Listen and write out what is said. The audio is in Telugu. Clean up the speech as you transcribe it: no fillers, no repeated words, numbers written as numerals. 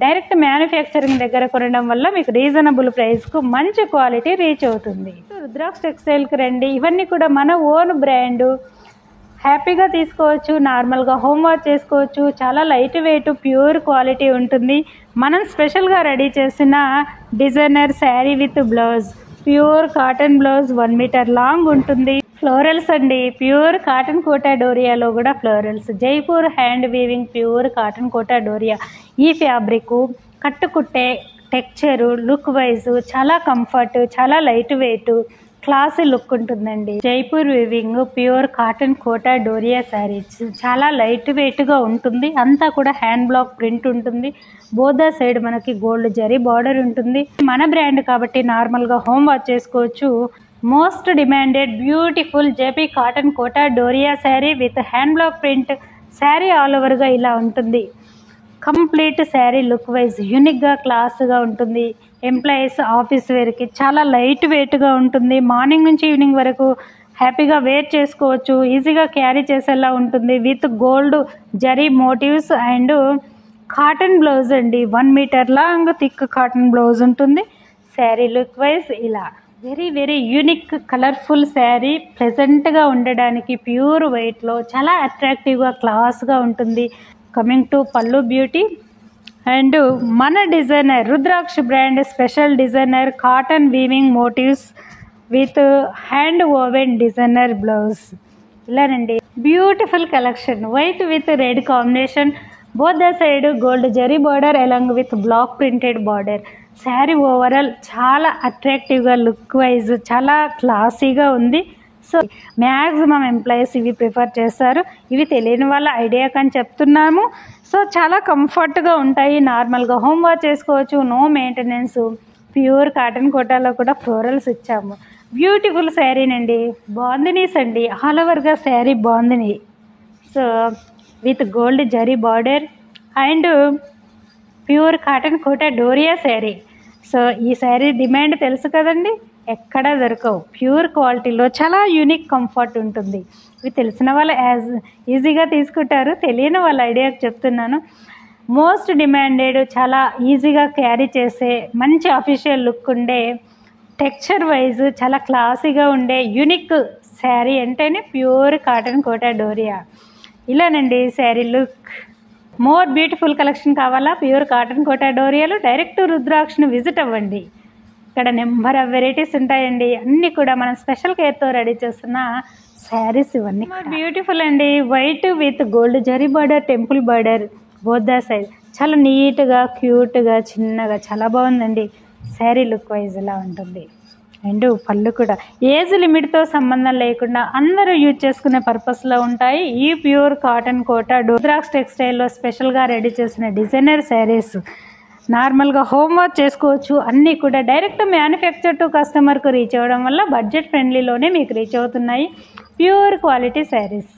డైరెక్ట్ మ్యానుఫ్యాక్చరింగ్ దగ్గర కొనడం వల్ల మీకు రీజనబుల్ ప్రైస్కు మంచి క్వాలిటీ రీచ్ అవుతుంది. రుద్రాక్ష టెక్స్టైల్కి రండి. ఇవన్నీ కూడా మన ఓన్ బ్రాండు, హ్యాపీగా తీసుకోవచ్చు, నార్మల్గా హోమ్ వాష్ చేసుకోవచ్చు. చాలా లైట్ వెయిట్ ప్యూర్ క్వాలిటీ ఉంటుంది. మనం స్పెషల్గా రెడీ చేసిన designer sari with blouse, pure cotton blouse 1 metre long ఉంటుంది. ఫ్లోరల్స్ అండి, ప్యూర్ కాటన్ కోటా డోరియాలో కూడా florals, Jaipur hand weaving pure cotton Kota Doria. ఈ ఫ్యాబ్రిక్ కట్టుకుట్టే టెక్చరు లుక్ వైజ్ చాలా కంఫర్ట్, చాలా లైట్ వెయిట్ క్లాసీ లుక్ ఉంటుందండి. Jaipur weaving pure cotton Kota Doria saris చాలా లైట్ వెయిట్గా ఉంటుంది. అంతా కూడా హ్యాండ్ బ్లాక్ ప్రింట్ ఉంటుంది. బోదా సైడ్ మనకి గోల్డ్ జరీ బార్డర్ ఉంటుంది. మన బ్రాండ్ కాబట్టి నార్మల్గా హోమ్ వాష్ చేసుకోవచ్చు. Most demanded beautiful JP cotton Kota Doria sari with hand block print. Sari all ఓవర్గా ఇలా ఉంటుంది. కంప్లీట్ శారీ లుక్ వైజ్ యూనిక్గా క్లాస్గా ఉంటుంది. ఎంప్లాయీస్ ఆఫీస్ వేర్కి చాలా లైట్ వెయిట్గా ఉంటుంది. మార్నింగ్ నుంచి ఈవినింగ్ వరకు హ్యాపీగా వేర్ చేసుకోవచ్చు. ఈజీగా క్యారీ చేసేలా ఉంటుంది. With gold zari motifs and cotton blouse అండి. 1 metre long thick cotton blouse ఉంటుంది. శారీ లుక్ వైజ్ ఇలా very very unique colourful sari. ప్లెజెంట్గా ఉండడానికి ప్యూర్ వైట్లో చాలా అట్రాక్టివ్గా క్లాస్గా ఉంటుంది. Coming to pallu beauty and మన designer Rudraksha brand special designer cotton weaving motifs with hand woven designer blouse. ఇలానండి beautiful collection. White with red combination, both the side gold zari border along with block printed border. Sari overall చాలా అట్రాక్టివ్గా లుక్ వైజ్ చాలా క్లాసీగా ఉంది. సో మ్యాక్సిమం ఎంప్లాయీస్ ఇవి ప్రిఫర్ చేస్తారు. ఇవి తెలియని వాళ్ళ ఐడియా కానీ చెప్తున్నాము. సో చాలా కంఫర్ట్గా ఉంటాయి. నార్మల్గా హోమ్ వాష్ చేసుకోవచ్చు. No maintenance. ప్యూర్ కాటన్ కోటాలో కూడా ఫ్లోరల్స్ ఇచ్చాము. బ్యూటిఫుల్ శారీనండి. బాందినీస్ అండి, ఆల్ ఓవర్గా sari bandhani. So with gold zari border and pure cotton Kota Doria sari. So ఈ శారీ డిమాండ్ తెలుసు కదండి, ఎక్కడ దొరకవు. ప్యూర్ క్వాలిటీలో చాలా యూనిక్ కంఫర్ట్ ఉంటుంది. ఇవి తెలిసిన వాళ్ళు ఈజీగా తీసుకుంటారు. తెలియని వాళ్ళ ఐడియాకి చెప్తున్నాను. మోస్ట్ డిమాండెడ్, చాలా ఈజీగా క్యారీ చేసే మంచి అఫీషియల్ లుక్ ఉండే, టెక్స్చర్ వైజ్ చాలా క్లాసీగా ఉండే యూనిక్ శారీ అంటేనే ప్యూర్ కాటన్ కోటా డోరియా. ఇలానండి sari look. More beautiful collection కావాలా? ప్యూర్ కాటన్ కోటా డోరియాలో డైరెక్ట్ రుద్రాక్షను విజిట్ అవ్వండి. ఇక్కడ నెంబర్ ఆఫ్ వెరైటీస్ ఉంటాయండి. అన్నీ కూడా మనం స్పెషల్ కేర్తో రెడీ చేస్తున్న శారీస్ ఇవన్నీ బ్యూటిఫుల్ అండి. White with gold zari border, temple border, both side చాలా నీట్గా క్యూట్గా చిన్నగా చాలా బాగుందండి. శారీ లుక్ వైజ్ ఇలా ఉంటుంది. అండ్ పళ్ళు కూడా ఏజ్ లిమిట్తో సంబంధం లేకుండా అందరూ యూజ్ చేసుకునే పర్పస్లో ఉంటాయి. ఈ ప్యూర్ కాటన్ కోటా రుద్రాక్ష టెక్స్టైల్లో స్పెషల్గా రెడీ చేసిన డిజైనర్ శారీస్ నార్మల్గా హోమ్ వాష్ చేసుకోవచ్చు. అన్నీ కూడా డైరెక్ట్ మ్యానుఫ్యాక్చర్ టు కస్టమర్కు రీచ్ అవ్వడం వల్ల బడ్జెట్ ఫ్రెండ్లీలోనే మీకు రీచ్ అవుతున్నాయి. Pure quality saris.